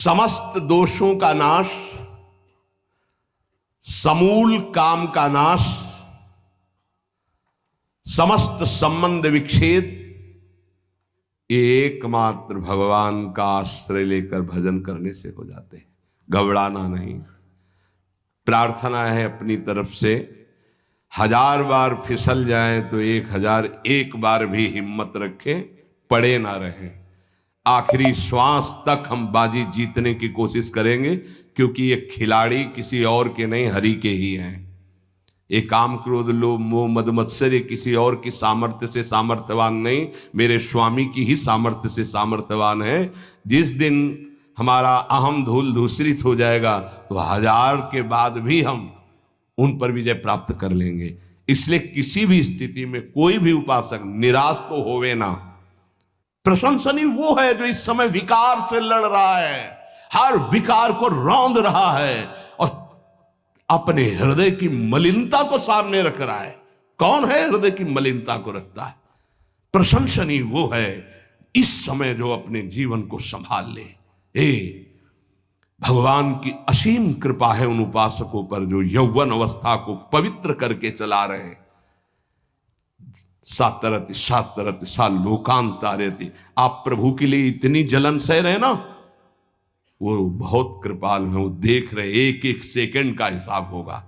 समस्त दोषों का नाश, समूल काम का नाश, समस्त संबंध विच्छेद, एकमात्र भगवान का आश्रय लेकर भजन करने से हो जाते हैं। घबराना नहीं। प्रार्थना है अपनी तरफ से, 1000 बार फिसल जाए तो 1001 बार भी हिम्मत रखें, पड़े ना रहें। आखिरी श्वास तक हम बाजी जीतने की कोशिश करेंगे, क्योंकि ये खिलाड़ी किसी और के नहीं, हरि के ही हैं। ये काम क्रोध लोभ मोह मद मत्सर किसी और की सामर्थ्य से सामर्थ्यवान नहीं, मेरे स्वामी की ही सामर्थ्य से सामर्थ्यवान है। जिस दिन हमारा अहम धूल धूसरित हो जाएगा तो 1000 के बाद भी हम उन पर विजय प्राप्त कर लेंगे। इसलिए किसी भी स्थिति में कोई भी उपासक निराश तो होवे ना। प्रशंसनीय वो है जो इस समय विकार से लड़ रहा है, हर विकार को रौंद रहा है और अपने हृदय की मलिनता को सामने रख रहा है। कौन है हृदय की मलिनता को रखता है? प्रशंसनीय वो है इस समय जो अपने जीवन को संभाल ले। भगवान की असीम कृपा है उन उपासकों पर जो यौवन अवस्था को पवित्र करके चला रहे हैं। सातरति सातरति सा लोकांतारति। आप प्रभु के लिए इतनी जलन सह रहे ना, वो बहुत कृपाल है, वो देख रहे, एक एक सेकंड का हिसाब होगा।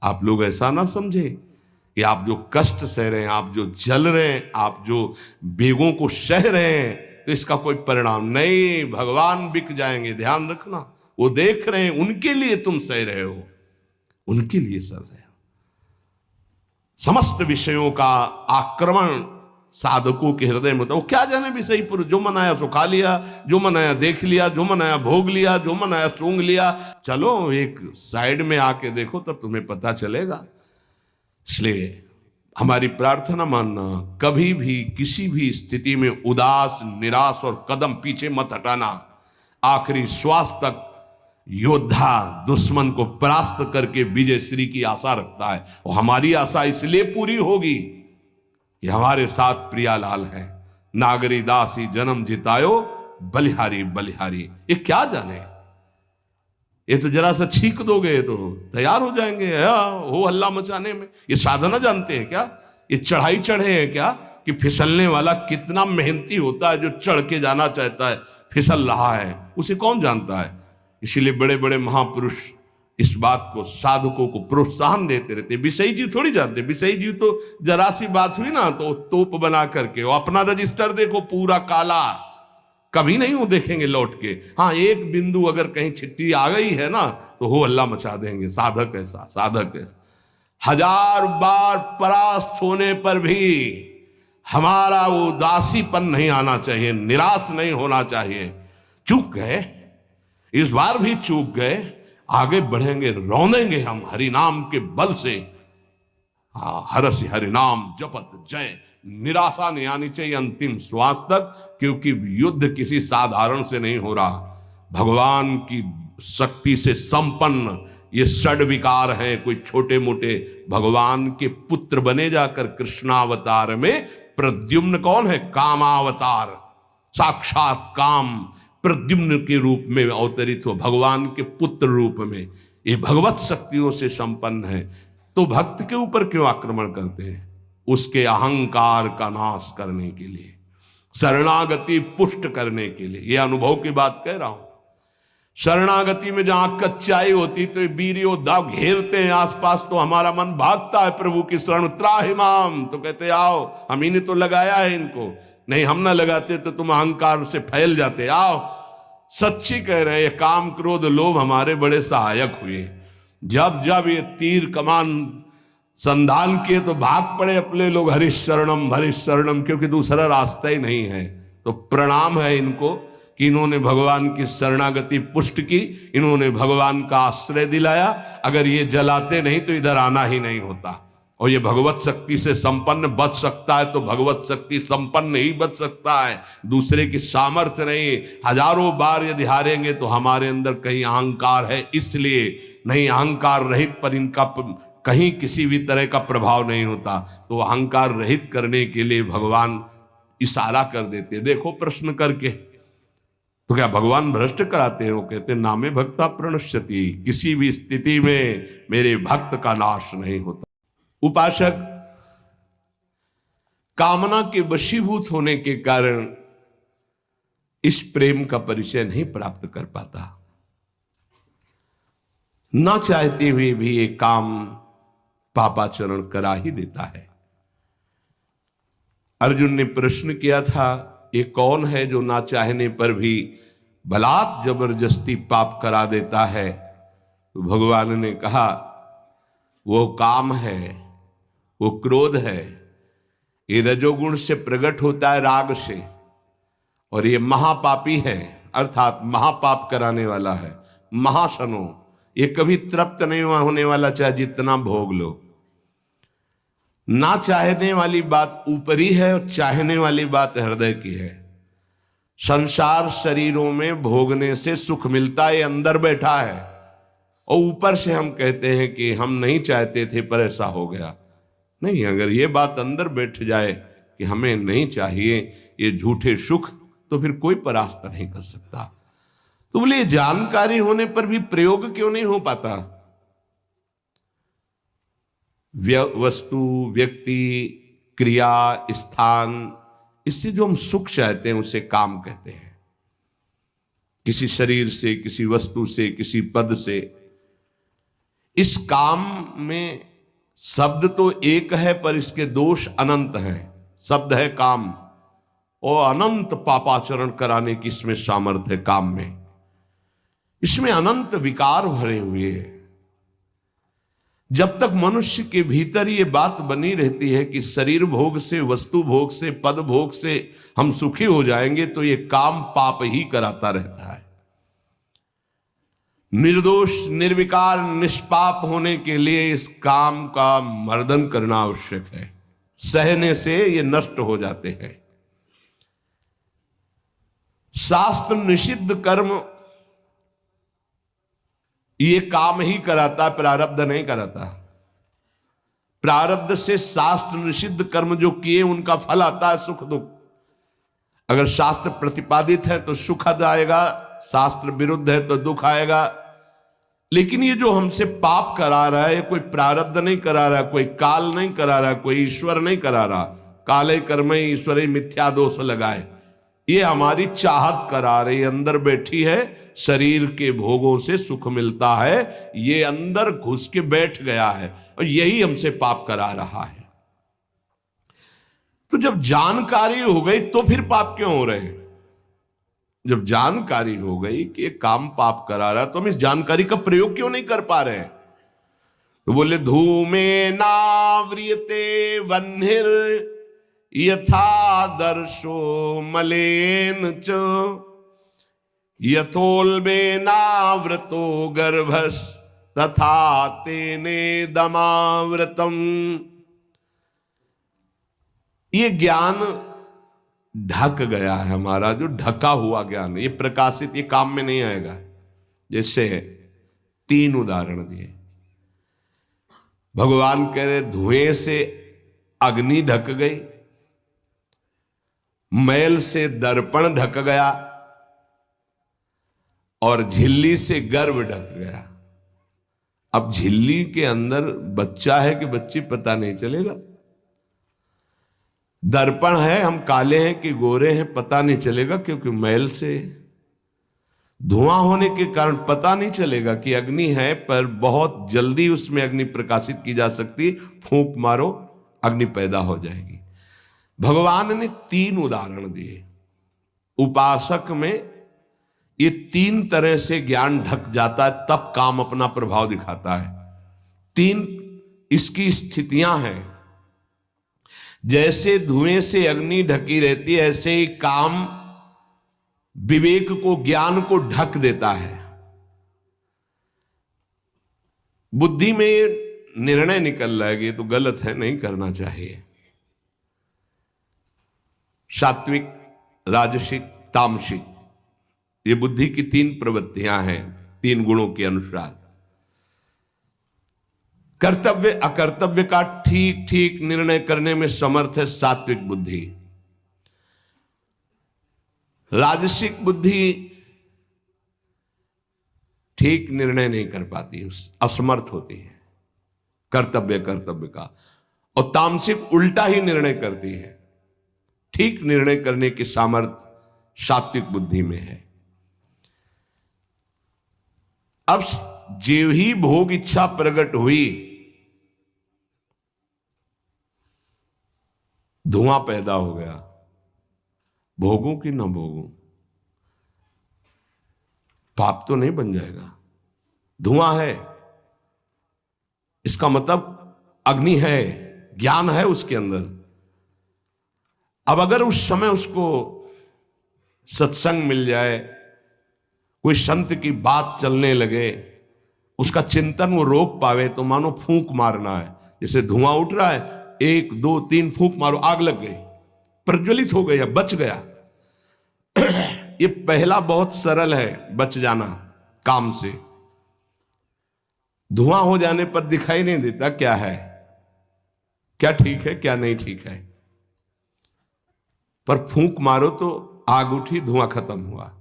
आप लोग ऐसा ना समझे कि आप जो कष्ट सह रहे हैं, आप जो जल रहे हैं, आप जो बेगों को सह रहे हैं, तो इसका कोई परिणाम नहीं। भगवान बिक जाएंगे, ध्यान रखना। वो देख रहे हैं, उनके लिए तुम सह रहे हो, उनके लिए सह रहे हो। समस्त विषयों का आक्रमण साधकों के हृदय में, तो क्या जाने विषय पुरुष, जो मन आया सो खा लिया, जो मन आया देख लिया, जो मन आया भोग लिया, जो मन आया सूंघ लिया। चलो एक साइड में आके देखो, तब तुम्हें पता चलेगा। इसलिए हमारी प्रार्थना मानना, कभी भी किसी भी स्थिति में उदास निराश और कदम पीछे मत हटाना। आखिरी श्वास तक योद्धा दुश्मन को परास्त करके विजय श्री की आशा रखता है। और हमारी आशा इसलिए पूरी होगी कि हमारे साथ प्रियालाल है। नागरी दासी जन्म जितायो, बलिहारी बलिहारी। ये क्या जाने, ये तो जरा सा छींक दोगे तो तैयार हो जाएंगे हो हल्ला मचाने में। ये साधना जानते हैं क्या? ये चढ़ाई चढ़े हैं क्या? कि फिसलने वाला कितना मेहनती होता है, जो चढ़ के जाना चाहता है फिसल रहा है, उसे कौन जानता है। इसीलिए बड़े बड़े महापुरुष इस बात को, साधकों को प्रोत्साहन देते रहते। विषयी जी थोड़ी जानते, विषयी जी तो जरा सी बात हुई ना तो तोप बना करके, वो अपना रजिस्टर देखो पूरा काला, कभी नहीं वो देखेंगे लौट के। हाँ, एक बिंदु अगर कहीं छिट्टी आ गई है ना तो हो हल्ला मचा देंगे। साधक ऐसा, साधक है। 1000 बार परास्त होने पर भी हमारा वो उदासीपन नहीं आना चाहिए, निराश नहीं होना चाहिए। चूक गए, इस बार भी चूक गए, आगे बढ़ेंगे, रौंदेंगे हम हरिनाम के बल से। हरस हरिनाम जपत जय। निराशा नहीं आनी चाहिए अंतिम श्वास तक, क्योंकि युद्ध किसी साधारण से नहीं हो रहा। भगवान की शक्ति से संपन्न ये षड विकार हैं, कोई छोटे मोटे। भगवान के पुत्र बने जाकर कृष्णावतार में प्रद्युम्न कौन है? कामावतार, साक्षात काम प्रद्युम्न के रूप में अवतरित हो, भगवान के पुत्र रूप में। ये भगवत शक्तियों से संपन्न है। तो भक्त के ऊपर क्यों आक्रमण करते हैं? उसके अहंकार का नाश करने के लिए, शरणागति पुष्ट करने के लिए। ये अनुभव की बात कह रहा हूं। शरणागति में जहां कच्चाई होती तो वीर योद्धा घेरते हैं आसपास, तो हमारा मन भागता है प्रभु की शरण। त्राहिमाम, तो कहते आओ, हम ही ने तो लगाया है इनको। नहीं, हम ना लगाते तो तुम अहंकार से फैल जाते। आओ, सच्ची कह रहे हैं, ये काम क्रोध लोभ हमारे बड़े सहायक हुए। जब जब ये तीर कमान संधान किए तो भाग पड़े अपने लोग, हरीश शरणम, क्योंकि दूसरा रास्ता ही नहीं है। तो प्रणाम है इनको कि इन्होंने भगवान की शरणागति पुष्ट की, इन्होंने भगवान का आश्रय दिलाया। अगर ये जलाते नहीं तो इधर आना ही नहीं होता। और ये भगवत शक्ति से संपन्न बच सकता है तो भगवत शक्ति संपन्न ही बच सकता है, दूसरे की सामर्थ्य नहीं। 1000 बार यदि हारेंगे तो हमारे अंदर कहीं अहंकार है, इसलिए नहीं। अहंकार रहित पर इनका कहीं किसी भी तरह का प्रभाव नहीं होता। तो अहंकार रहित करने के लिए भगवान इशारा कर देते। देखो प्रश्न करके, तो क्या भगवान भ्रष्ट कराते हैं? वो कहते हैं नामे भक्ता प्रणश्यति, किसी भी स्थिति में मेरे भक्त का नाश नहीं होता। उपासक कामना के वशीभूत होने के कारण इस प्रेम का परिचय नहीं प्राप्त कर पाता, ना चाहते हुए भी ये काम पापाचरण करा ही देता है। अर्जुन ने प्रश्न किया था, ये कौन है जो ना चाहने पर भी बलात् जबरदस्ती पाप करा देता है? तो भगवान ने कहा, वो काम है, वो क्रोध है। ये रजोगुण से प्रकट होता है, राग से, और ये महापापी है, अर्थात महापाप कराने वाला है, महाशनो। ये कभी तृप्त नहीं होने वाला, चाहे जितना भोग लो। ना चाहने वाली बात ऊपरी है और चाहने वाली बात हृदय की है। संसार शरीरों में भोगने से सुख मिलता है, अंदर बैठा है, और ऊपर से हम कहते हैं कि हम नहीं चाहते थे पर ऐसा हो गया। नहीं, अगर ये बात अंदर बैठ जाए कि हमें नहीं चाहिए ये झूठे सुख, तो फिर कोई परास्त नहीं कर सकता। तो बोले जानकारी होने पर भी प्रयोग क्यों नहीं हो पाता? वस्तु, व्यक्ति, क्रिया, स्थान, इससे जो हम सुख चाहते हैं उसे काम कहते हैं। किसी शरीर से, किसी वस्तु से, किसी पद से। इस काम में शब्द तो एक है पर इसके दोष अनंत हैं। शब्द है काम, और अनंत पापाचरण कराने की इसमें सामर्थ्य है। काम में इसमें अनंत विकार भरे हुए हैं। जब तक मनुष्य के भीतर ये बात बनी रहती है कि शरीर भोग से, वस्तु भोग से, पद भोग से हम सुखी हो जाएंगे, तो ये काम पाप ही कराता रहता है। निर्दोष, निर्विकार, निष्पाप होने के लिए इस काम का मर्दन करना आवश्यक है। सहने से ये नष्ट हो जाते हैं। शास्त्र निषिद्ध कर्म ये काम ही कराता, प्रारब्ध नहीं कराता। प्रारब्ध से शास्त्र निषिद्ध कर्म जो किए उनका फल आता है सुख दुख। अगर शास्त्र प्रतिपादित है तो सुखद आएगा, शास्त्र विरुद्ध है तो दुख आएगा। लेकिन ये जो हमसे पाप करा रहा है, ये कोई प्रारब्ध नहीं करा रहा, कोई काल नहीं करा रहा, कोई ईश्वर नहीं करा रहा। काले कर्मे ईश्वरे मिथ्या दोष लगाए, ये हमारी चाहत करा रही, अंदर बैठी है। शरीर के भोगों से सुख मिलता है, ये अंदर घुस के बैठ गया है, और यही हमसे पाप करा रहा है। तो जब जानकारी हो गई तो फिर पाप क्यों हो रहे हैं? जब जानकारी हो गई कि ये काम पाप करा रहा है, तो हम इस जानकारी का प्रयोग क्यों नहीं कर पा रहे हैं? तो बोले धूमे नाव्रियते वह्निर यथा दर्शो मलेन च यथोल्बेनावृतो गर्भस् तथा तेने दमावृतम। ये ज्ञान ढक गया है हमारा, जो ढका हुआ ज्ञान, ये प्रकाशित, ये काम में नहीं आएगा। जैसे 3 उदाहरण दिए। भगवान कह रहे धुएं से अग्नि ढक गई, मैल से दर्पण ढक गया, और झिल्ली से गर्भ ढक गया। अब झिल्ली के अंदर बच्चा है कि बच्ची पता नहीं चलेगा। दर्पण है, हम काले हैं कि गोरे हैं पता नहीं चलेगा, क्योंकि मैल से धुआं होने के कारण पता नहीं चलेगा कि अग्नि है। पर बहुत जल्दी उसमें अग्नि प्रकाशित की जा सकती, फूंक मारो अग्नि पैदा हो जाएगी। भगवान ने 3 उदाहरण दिए। उपासक में ये 3 तरह से ज्ञान ढक जाता है, तब काम अपना प्रभाव दिखाता है। 3 इसकी स्थितियां हैं। जैसे धुएं से अग्नि ढकी रहती है, ऐसे ही काम विवेक को, ज्ञान को ढक देता है। बुद्धि में निर्णय निकल रहा है कि ये तो गलत है, नहीं करना चाहिए। सात्विक, राजसिक, तामसिक, ये बुद्धि की 3 प्रवृत्तियां हैं, 3 गुणों के अनुसार। कर्तव्य अकर्तव्य का ठीक ठीक निर्णय करने में समर्थ है सात्विक बुद्धि। राजसिक बुद्धि ठीक निर्णय नहीं कर पाती, असमर्थ होती है कर्तव्य का, और तामसिक उल्टा ही निर्णय करती है। ठीक निर्णय करने की सामर्थ्य सात्विक बुद्धि में है। अब जेव ही भोग इच्छा प्रकट हुई, धुआं पैदा हो गया, भोगूं कि ना भोगूं, पाप तो नहीं बन जाएगा। धुआं है, इसका मतलब अग्नि है, ज्ञान है उसके अंदर। अब अगर उस समय उसको सत्संग मिल जाए, कोई संत की बात चलने लगे, उसका चिंतन वो रोक पावे, तो मानो फूंक मारना है। जैसे धुआं उठ रहा है, 1 2 3 फूंक मारो, आग लग गई, प्रज्वलित हो गया, बच गया। ये पहला बहुत सरल है, बच जाना काम से। धुआं हो जाने पर दिखाई नहीं देता क्या है, क्या ठीक है क्या नहीं ठीक है, पर फूंक मारो तो आग उठी, धुआं खत्म हुआ।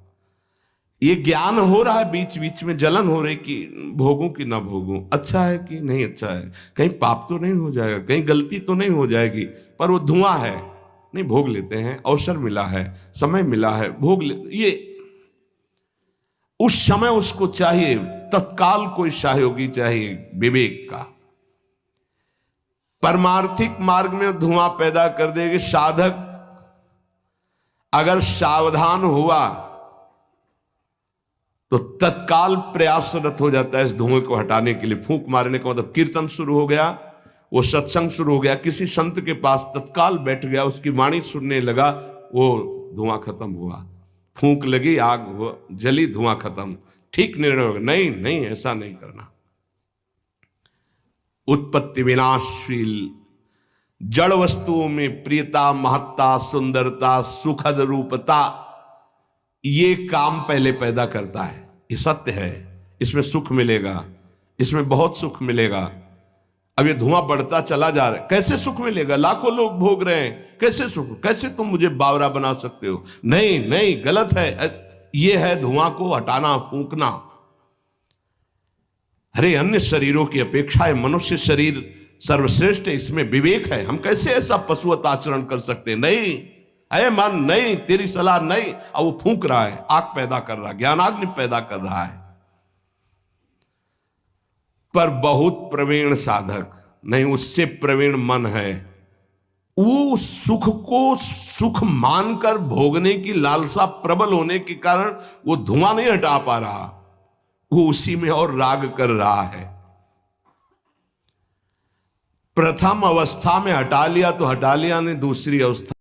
ये ज्ञान हो रहा है, बीच बीच में जलन हो रही कि भोगूं कि ना भोगूं, अच्छा है कि नहीं अच्छा है, कहीं पाप तो नहीं हो जाएगा, कहीं गलती तो नहीं हो जाएगी, पर वो धुआं है, नहीं भोग लेते हैं, अवसर मिला है, समय मिला है, भोग ले। ये उस समय उसको चाहिए, तत्काल कोई सहयोगी चाहिए विवेक का। परमार्थिक मार्ग में धुआं पैदा कर देगी। साधक अगर सावधान हुआ तो तत्काल प्रयासरत हो जाता है इस धुएं को हटाने के लिए। फूंक मारने का मतलब कीर्तन शुरू हो गया, वो सत्संग शुरू हो गया, किसी संत के पास तत्काल बैठ गया, उसकी वाणी सुनने लगा, वो धुआं खत्म हुआ। फूंक लगी, आग जली, धुआं खत्म, ठीक निर्णय होगा। नहीं नहीं, ऐसा नहीं करना। उत्पत्ति विनाशशील जड़ वस्तुओं में प्रियता, महत्ता, सुंदरता, सुखद रूपता, ये काम पहले पैदा करता है। ये सत्य है, इसमें सुख मिलेगा, इसमें बहुत सुख मिलेगा। अब ये धुआं बढ़ता चला जा रहा है, कैसे सुख मिलेगा? लाखों लोग भोग रहे हैं, कैसे सुख? कैसे तुम मुझे बावरा बना सकते हो? नहीं नहीं, गलत है। ये है धुआं को हटाना, फूंकना। अरे अन्य शरीरों की अपेक्षा मनुष्य शरीर सर्वश्रेष्ठ है, इसमें विवेक है, हम कैसे ऐसा पशुवत आचरण कर सकते हैं? नहीं, अरे मन नहीं, तेरी सलाह नहीं। और वो फूंक रहा है, आग पैदा कर रहा है, ज्ञानाग्नि पैदा कर रहा है। पर बहुत प्रवीण साधक नहीं, उससे प्रवीण मन है, वो सुख को सुख मानकर भोगने की लालसा प्रबल होने के कारण वो धुआं नहीं हटा पा रहा, वो उसी में और राग कर रहा है। प्रथम अवस्था में हटा लिया तो हटा लिया, नहीं दूसरी अवस्था